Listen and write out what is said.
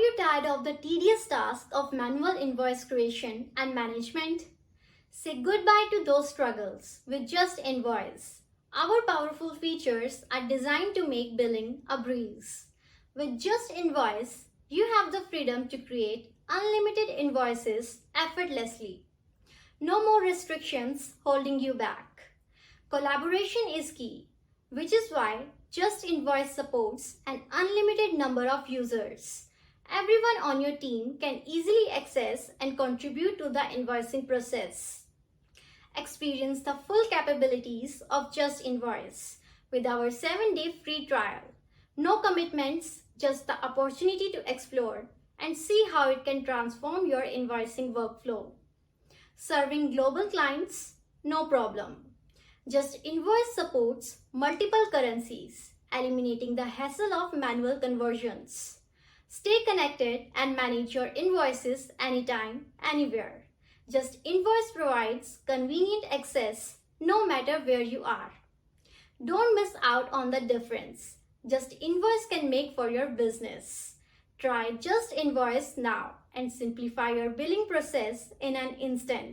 you tired of the tedious task of manual invoice creation and management? Say goodbye to those struggles with JuztInvoice. Our powerful features are designed to make billing a breeze. With JuztInvoice, you have the freedom to create unlimited invoices effortlessly. No more restrictions holding you back. Collaboration is key, which is why JuztInvoice supports an unlimited number of users. Everyone on your team can easily access and contribute to the invoicing process. Experience the full capabilities of JuztInvoice with our 7-day free trial. No commitments, just the opportunity to explore and see how it can transform your invoicing workflow. Serving global clients? No problem. JuztInvoice supports multiple currencies, eliminating the hassle of manual conversions. Stay connected and manage your invoices anytime, anywhere. JuztInvoice provides convenient access no matter where you are. Don't miss out on the difference JuztInvoice can make for your business. Try JuztInvoice now and simplify your billing process in an instant.